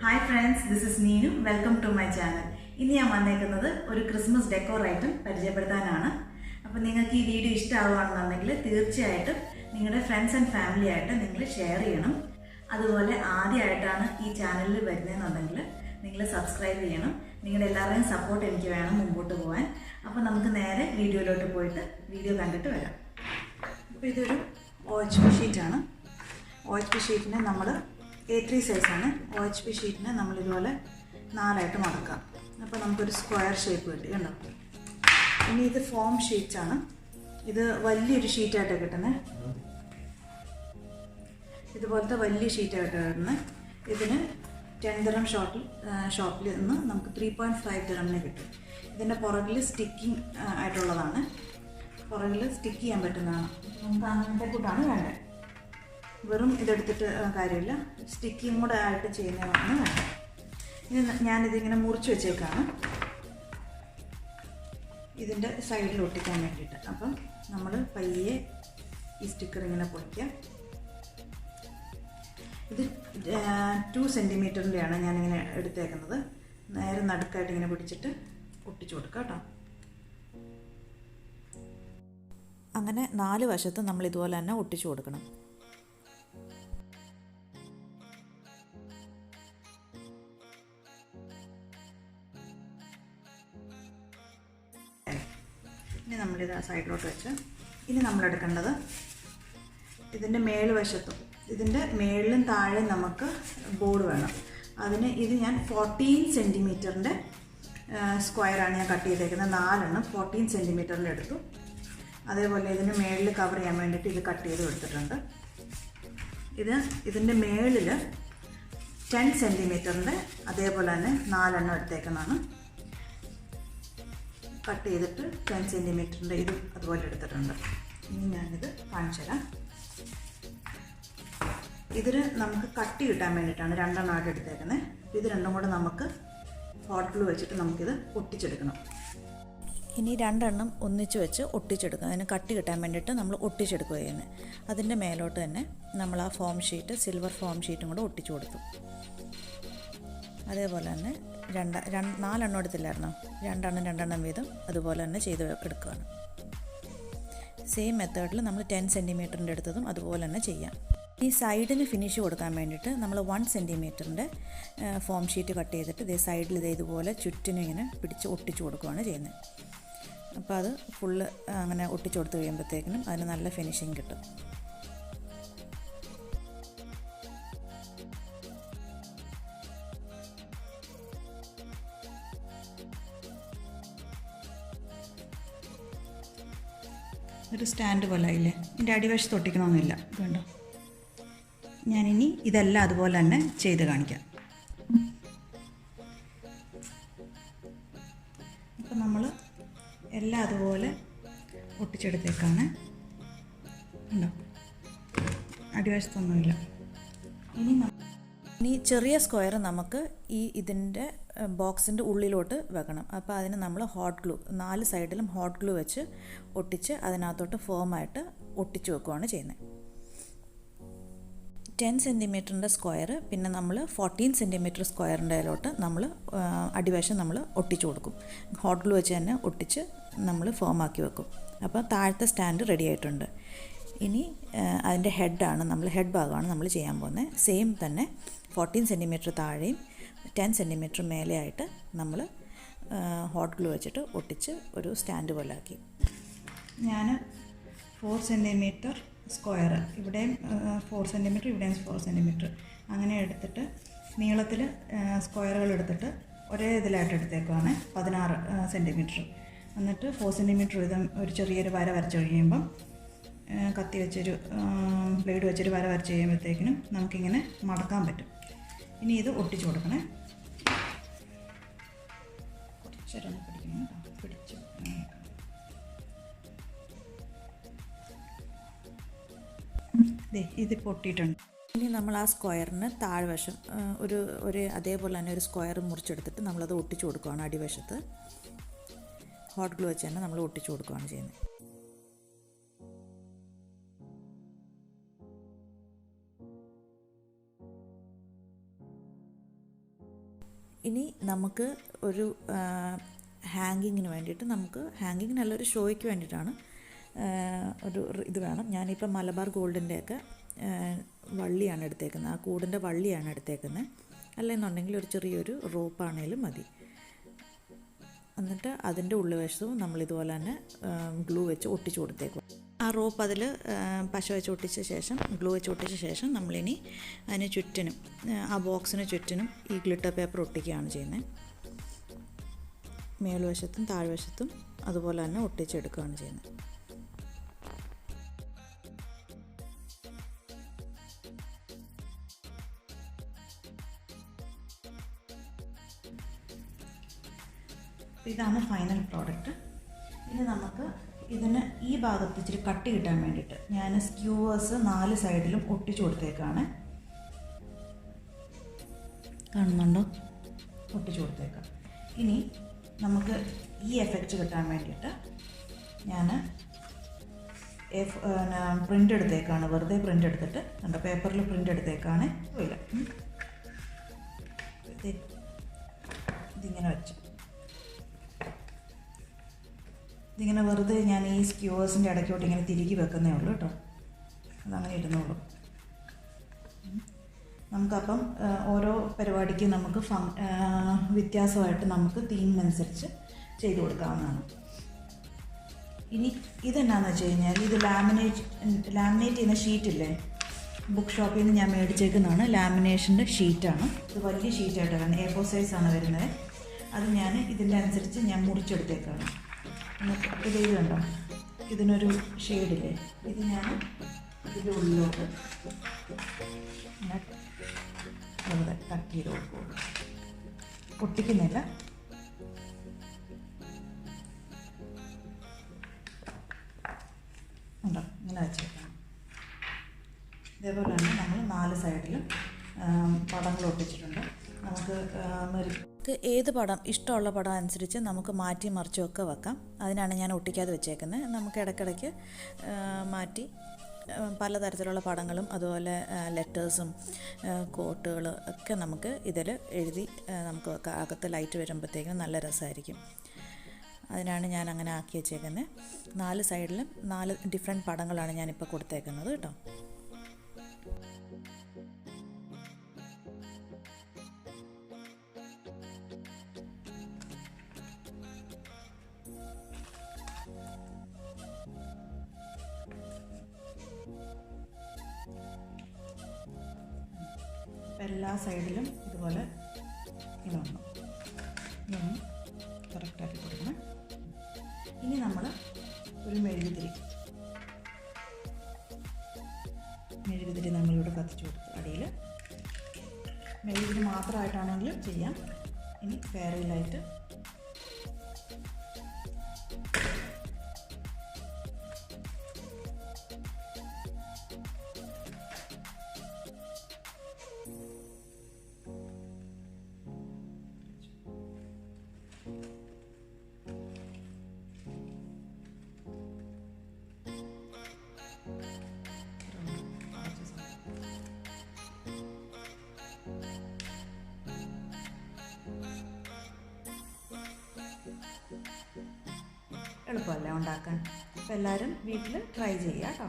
Hi friends, this is Neenu. Welcome to my channel. ഇന്ന് ഞാൻ വന്നേക്കുന്നത് ഒരു ക്രിസ്മസ് ഡെക്കോർ ഐറ്റം പരിചയപ്പെടുത്താനാണ്. അപ്പോൾ നിങ്ങൾക്ക് ഈ വീഡിയോ ഇഷ്ടമാവുകയാണെന്നുണ്ടെങ്കിൽ തീർച്ചയായിട്ടും നിങ്ങളുടെ ഫ്രണ്ട്സ് ആൻഡ് ഫാമിലി ആയിട്ട് നിങ്ങൾ ഷെയർ ചെയ്യണം. അതുപോലെ ആദ്യമായിട്ടാണ് ഈ ചാനലിൽ വരുന്നതെന്നുണ്ടെങ്കിൽ നിങ്ങൾ സബ്സ്ക്രൈബ് ചെയ്യണം. നിങ്ങളുടെ എല്ലാവരുടെയും സപ്പോർട്ട് എനിക്ക് വേണം മുമ്പോട്ട് പോകാൻ. അപ്പോൾ നമുക്ക് നേരെ വീഡിയോയിലോട്ട് പോയിട്ട് വീഡിയോ കണ്ടിട്ട് വരാം. അപ്പോൾ ഇതൊരു OHP ഷീറ്റാണ്. OHP ഷീറ്റിനെ നമ്മൾ A3 സൈസാണ്. OHP ഷീറ്റിനെ നമ്മളിതുപോലെ 4ആയിട്ട് മടക്കാം. അപ്പോൾ നമുക്കൊരു സ്ക്വയർ ഷേപ്പ് കിട്ടി കണ്ടോ. ഇനി ഇത് ഫോം ഷീറ്റ്സാണ്. ഇത് വലിയൊരു ഷീറ്റായിട്ടാണ് കിട്ടുന്നത്. ഇതുപോലത്തെ വലിയ ഷീറ്റായിട്ട് കിട്ടുന്നത്. ഇതിന് 10 ദിർഹം ഷോപ്പിൽ നിന്ന് നമുക്ക് 3.5 ദിർഹമിന് കിട്ടും. ഇതിൻ്റെ പുറകിൽ സ്റ്റിക്കിങ് ആയിട്ടുള്ളതാണ്. പുറകിൽ സ്റ്റിക്ക് ചെയ്യാൻ പറ്റുന്നതാണ്. നമുക്ക് അങ്ങനത്തെ കൂട്ടാണ് വേണ്ടത്. വെറും ഇതെടുത്തിട്ട് കാര്യമില്ല, സ്റ്റിക്കിങ് കൂടെ ആയിട്ട് ചെയ്യുന്നതാണ് വേണ്ടത്. ഇനി ഞാനിതിങ്ങനെ മുറിച്ച് വെച്ചേക്കാണ് ഇതിൻ്റെ സൈഡിൽ ഒട്ടിക്കാൻ വേണ്ടിയിട്ട്. അപ്പം നമ്മൾ പയ്യെ ഈ സ്റ്റിക്കർ ഇങ്ങനെ പൊളിക്കുക. ഇത് 2 സെൻറ്റിമീറ്ററിൻ്റെയാണ് ഞാനിങ്ങനെ എടുത്തേക്കുന്നത്. നേരെ നടുക്കായിട്ട് ഇങ്ങനെ പിടിച്ചിട്ട് ഒട്ടിച്ചു കൊടുക്കുക കേട്ടോ. അങ്ങനെ 4 വശത്തും നമ്മൾ ഇതുപോലെ തന്നെ ഒട്ടിച്ചു കൊടുക്കണം. ഇനി നമ്മളിത് സൈഡിലോട്ട് വെച്ച് ഇനി നമ്മളെടുക്കേണ്ടത് ഇതിൻ്റെ മേൽവശത്തും ഇതിൻ്റെ മേളിലും താഴെ നമുക്ക് ബോർഡ് വേണം. അതിന് ഇത് ഞാൻ 14 സെൻറ്റിമീറ്ററിൻ്റെ സ്ക്വയറാണ് ഞാൻ കട്ട് ചെയ്തേക്കുന്നത്. 4 14 സെൻറ്റിമീറ്ററിൻ്റെ എടുത്തു. അതേപോലെ ഇതിന് മേളിൽ കവർ ചെയ്യാൻ വേണ്ടിയിട്ട് ഇത് കട്ട് ചെയ്ത് എടുത്തിട്ടുണ്ട്. ഇതിൻ്റെ മേളിൽ 10 സെൻറ്റിമീറ്ററിൻ്റെ അതേപോലെ തന്നെ 4 എടുത്തേക്കുന്നതാണ്. കട്ട് ചെയ്തിട്ട് 10 സെൻറ്റിമീറ്ററിൻ്റെ ഇത് അതുപോലെ എടുത്തിട്ടുണ്ട്. ഇനി ഞാനിത് കാണിച്ചു തരാം. ഇതിന് നമുക്ക് കട്ടി കിട്ടാൻ വേണ്ടിയിട്ടാണ് 2 എടുത്തേക്കുന്നത്. ഇത് രണ്ടും കൂടെ നമുക്ക് ഹോട്ട് ഗ്ലൂ വെച്ചിട്ട് നമുക്കിത് ഒട്ടിച്ചെടുക്കണം. ഇനി 2 ഒന്നിച്ച് വെച്ച് ഒട്ടിച്ചെടുക്കുക. അതിന് കട്ടി കിട്ടാൻ വേണ്ടിയിട്ട് നമ്മൾ ഒട്ടിച്ചെടുക്കുക ചെയ്യുന്നത്. അതിൻ്റെ മേലോട്ട് തന്നെ നമ്മൾ ആ ഫോം ഷീറ്റ് സിൽവർ ഫോം ഷീറ്റും കൂടെ ഒട്ടിച്ചു കൊടുത്തു. അതേപോലെ തന്നെ 4 എടുത്തില്ലായിരുന്നോ, 2 വീതം അതുപോലെ തന്നെ ചെയ്ത് എടുക്കുകയാണ്. സെയിം മെത്തേഡിൽ നമ്മൾ 10 സെൻറ്റിമീറ്ററിൻ്റെ എടുത്തതും അതുപോലെ തന്നെ ചെയ്യാം. ഈ സൈഡിന് ഫിനിഷ് കൊടുക്കാൻ വേണ്ടിയിട്ട് നമ്മൾ 1 സെൻറ്റിമീറ്ററിൻ്റെ ഫോം ഷീറ്റ് കട്ട് ചെയ്തിട്ട് ഇതേ സൈഡിൽ ഇതുപോലെ ചുറ്റിനും ഇങ്ങനെ പിടിച്ച് ഒട്ടിച്ചു കൊടുക്കുകയാണ് ചെയ്യുന്നത്. അപ്പോൾ അത് ഫുള്ള് അങ്ങനെ ഒട്ടിച്ചു കൊടുത്ത് കഴിയുമ്പോഴത്തേക്കിനും അതിന് നല്ല ഫിനിഷിങ് കിട്ടും. ഒരു സ്റ്റാൻഡ് പോലെ ആയില്ലേ. ഇതിൻ്റെ അടിവശത്ത് ഒട്ടിക്കണമെന്നില്ല. വേണ്ടോ, ഞാനിനി ഇതെല്ലാം അതുപോലെ തന്നെ ചെയ്ത് കാണിക്കാം. അപ്പം നമ്മൾ എല്ലാം അതുപോലെ ഒട്ടിച്ചെടുത്തേക്കാണ്. ഉണ്ടോ, അടിവശത്തൊന്നുമില്ല. ഇനി ചെറിയ സ്ക്വയർ നമുക്ക് ഇതിൻ്റെ ബോക്സിൻ്റെ ഉള്ളിലോട്ട് വെക്കണം. അപ്പോൾ അതിന് നമ്മൾ ഹോട്ട് ഗ്ലൂ 4 സൈഡിലും ഹോട്ട് ഗ്ലൂ വെച്ച് ഒട്ടിച്ച് അതിനകത്തോട്ട് ഫോമായിട്ട് ഒട്ടിച്ച് വെക്കുകയാണ് ചെയ്യുന്നത്. 10 സെൻറ്റിമീറ്ററിൻ്റെ സ്ക്വയർ പിന്നെ നമ്മൾ 14 സെൻറ്റിമീറ്റർ സ്ക്വയറിൻ്റെ അതിലോട്ട് നമ്മൾ അടിവശം നമ്മൾ ഒട്ടിച്ചു കൊടുക്കും. ഹോട്ട് ഗ്ലൂ വെച്ച് തന്നെ ഒട്ടിച്ച് നമ്മൾ ഫോമാക്കി വെക്കും. അപ്പോൾ താഴത്തെ സ്റ്റാൻഡ് റെഡി ആയിട്ടുണ്ട്. ഇനി അതിൻ്റെ ഹെഡ് ഭാഗമാണ് നമ്മൾ ചെയ്യാൻ പോകുന്നത്. സെയിം തന്നെ 14 സെൻറ്റിമീറ്റർ താഴെയും 10 സെൻറ്റിമീറ്റർ മേലെയായിട്ട് നമ്മൾ ഹോട്ട് ഗ്ലൂ വെച്ചിട്ട് ഒട്ടിച്ച് ഒരു സ്റ്റാൻഡ് പോലെ ആക്കി. ഞാൻ 4 സെൻറ്റിമീറ്റർ സ്ക്വയർ ഇവിടെയും 4 സെൻറ്റിമീറ്റർ ഇവിടെയും 4 സെൻറ്റിമീറ്റർ അങ്ങനെ എടുത്തിട്ട് നീളത്തിൽ സ്ക്വയറുകൾ എടുത്തിട്ട് ഒരേ ഇതിലായിട്ട് എടുത്തേക്കുവാണ് 16 സെൻറ്റിമീറ്റർ. എന്നിട്ട് 4 സെൻറ്റിമീറ്റർ വീതം ഒരു ചെറിയൊരു വര വരച്ച് കഴിയുമ്പം കത്തി വെച്ചൊരു ബ്ലേഡ് വെച്ചൊരു വര വരച്ച് കഴിയുമ്പോഴത്തേക്കിനും നമുക്കിങ്ങനെ മടക്കാൻ പറ്റും. ഇനി ഇത് ഒട്ടിച്ചു കൊടുക്കണേ. കുറച്ചൊരു പിടിക്കണം, പിടിച്ചു. ഇത് പൊട്ടിയിട്ടുണ്ട്. ഇനി നമ്മൾ ആ സ്ക്വയറിന് താഴ്വശം ഒരു അതേപോലെ തന്നെ ഒരു സ്ക്വയർ മുറിച്ചെടുത്തിട്ട് നമ്മളത് ഒട്ടിച്ചു കൊടുക്കുകയാണ്. അടിവശത്ത് ഹോട്ട് ഗ്ലൂ വെച്ച് തന്നെ നമ്മൾ ഒട്ടിച്ചു കൊടുക്കുകയാണ് ചെയ്യുന്നത്. ഇനി നമുക്ക് ഒരു ഹാങ്കിങ്ങിന് വേണ്ടിയിട്ട്, നമുക്ക് ഹാങ്കിങ് നല്ലൊരു ഷോയ്ക്ക് വേണ്ടിയിട്ടാണ് ഒരു ഇത് വേണം. ഞാനിപ്പോൾ മലബാർ ഗോൾഡിൻ്റെയൊക്കെ വള്ളിയാണ് എടുത്തേക്കുന്നത്, ആ കൂടിൻ്റെ വള്ളിയാണ് എടുത്തേക്കുന്നത്. അല്ലെന്നുണ്ടെങ്കിൽ ഒരു ചെറിയൊരു റോപ്പാണേലും മതി. എന്നിട്ട് അതിൻ്റെ ഉള്ളുവശവും നമ്മളിതുപോലെ തന്നെ ഗ്ലൂ വെച്ച് ഒട്ടിച്ച് കൊടുത്തേക്കും. ആ റോപ്പ് അതിൽ പശ വെച്ച് ഒട്ടിച്ച ശേഷം, ഗ്ലൂ വെച്ച് ഒട്ടിച്ച ശേഷം നമ്മളിനി അതിന് ചുറ്റിനും, ആ ബോക്സിന് ചുറ്റിനും ഈ ഗ്ലിറ്റർ പേപ്പർ ഒട്ടിക്കുകയാണ് ചെയ്യുന്നത്. മേൽവശത്തും താഴ്വശത്തും അതുപോലെ തന്നെ ഒട്ടിച്ചെടുക്കുകയാണ് ചെയ്യുന്നത്. ഇതാണ് ഫൈനൽ പ്രോഡക്റ്റ്. ഇനി നമുക്ക് ഇതിന് ഈ ഭാഗത്ത് ഇച്ചിരി കട്ടി കിട്ടാൻ വേണ്ടിയിട്ട് ഞാൻ സ്ക്യൂവേഴ്സ് 4 സൈഡിലും ഒട്ടിച്ചു കൊടുത്തേക്കാണ്. കാണുന്നുണ്ടോ? ഒട്ടിച്ചു കൊടുത്തേക്കാം. ഇനി നമുക്ക് ഈ എഫക്റ്റ് കിട്ടാൻ വേണ്ടിയിട്ട് ഞാൻ പ്രിൻ്റ് എടുത്തേക്കാണ്. വെറുതെ പ്രിൻ്റ് എടുത്തിട്ട് കണ്ടോ, പേപ്പറിൽ പ്രിൻ്റ് എടുത്തേക്കാണ്. ഇല്ല, ഇതിങ്ങനെ വെച്ചു. ഇതിങ്ങനെ വെറുതെ ഞാൻ ഈ സ്ക്യൂവേഴ്സിൻ്റെ ഇടയ്ക്കോട്ട് ഇങ്ങനെ തിരികെ വെക്കുന്നേ ഉള്ളൂ കേട്ടോ. അതങ്ങനെ ഇരുന്നോളൂ. നമുക്കപ്പം ഓരോ പരിപാടിക്ക് നമുക്ക് വ്യത്യാസമായിട്ട് നമുക്ക് തീമിനനുസരിച്ച് ചെയ്ത് കൊടുക്കാവുന്നതാണ്. ഇനി ഇതെന്നാന്ന് വെച്ച് കഴിഞ്ഞാൽ, ഇത് ലാമിനേറ്റ് ചെയ്യുന്ന ഷീറ്റില്ലേ, ബുക്ക് ഷോപ്പിൽ നിന്ന് ഞാൻ മേടിച്ചേക്കുന്നതാണ്. ലാമിനേഷൻ്റെ ഷീറ്റാണ് ഇത്. വലിയ ഷീറ്റായിട്ടാണ്, A4 സൈസാണ് വരുന്നത്. അത് ഞാൻ ഇതിൻ്റെ അനുസരിച്ച് ഞാൻ മുറിച്ചെടുത്തേക്കാണ്. ഇത് കണ്ടോ, ഇതിനൊരു ഷെയ്ഡില്ലേ, ഇത് ഞാൻ ഇതിൻ്റെ ഉള്ളിലോട്ട് വെറുതെ കട്ട് ചെയ്ത് കൊടുക്കും. ഒട്ടിക്കുന്നില്ല. ഉണ്ടോ, ഇങ്ങനെ വെച്ചേക്കണം. ഇതേപോലെ തന്നെ നമ്മൾ 4 സൈഡിലും പടങ്ങൾ ഒട്ടിച്ചിട്ടുണ്ട്. നമുക്ക് ഏത് പടം, ഇഷ്ടമുള്ള പടം അനുസരിച്ച് നമുക്ക് മാറ്റി മറിച്ചൊക്കെ വെക്കാം. അതിനാണ് ഞാൻ ഒട്ടിക്കാതെ വെച്ചേക്കുന്നത്. നമുക്ക് ഇടയ്ക്കിടയ്ക്ക് മാറ്റി പലതരത്തിലുള്ള പടങ്ങളും അതുപോലെ ലെറ്റേഴ്സും കോട്ടുകൾ ഒക്കെ നമുക്ക് ഇതിൽ എഴുതി നമുക്ക് വെക്കാം. അകത്ത് ലൈറ്റ് വരുമ്പോഴത്തേക്കും നല്ല രസമായിരിക്കും. അതിനാണ് ഞാൻ അങ്ങനെ ആക്കി വെച്ചേക്കുന്നത്. 4 സൈഡിലും 4 ഡിഫറെൻറ്റ് പടങ്ങളാണ് ഞാനിപ്പോൾ കൊടുത്തേക്കുന്നത് കേട്ടോ. എല്ലാ സൈഡിലും ഇതുപോലെ ഇങ്ങനെ കറക്റ്റാക്കി കൊടുക്കണം. ഇനി നമ്മൾ ഒരു മെഴുകുതിരി നമ്മളിവിടെ കത്തിച്ചു കൊടുത്തു. അടിയിൽ മെഴുകുതിരി മാത്രമായിട്ടാണെങ്കിലും ചെയ്യാം. ഇനി ഫെയറി ലൈറ്റ് എളുപ്പമല്ലേ ഉണ്ടാക്കാൻ. അപ്പോൾ എല്ലാവരും വീട്ടിൽ ട്രൈ ചെയ്യുക കേട്ടോ.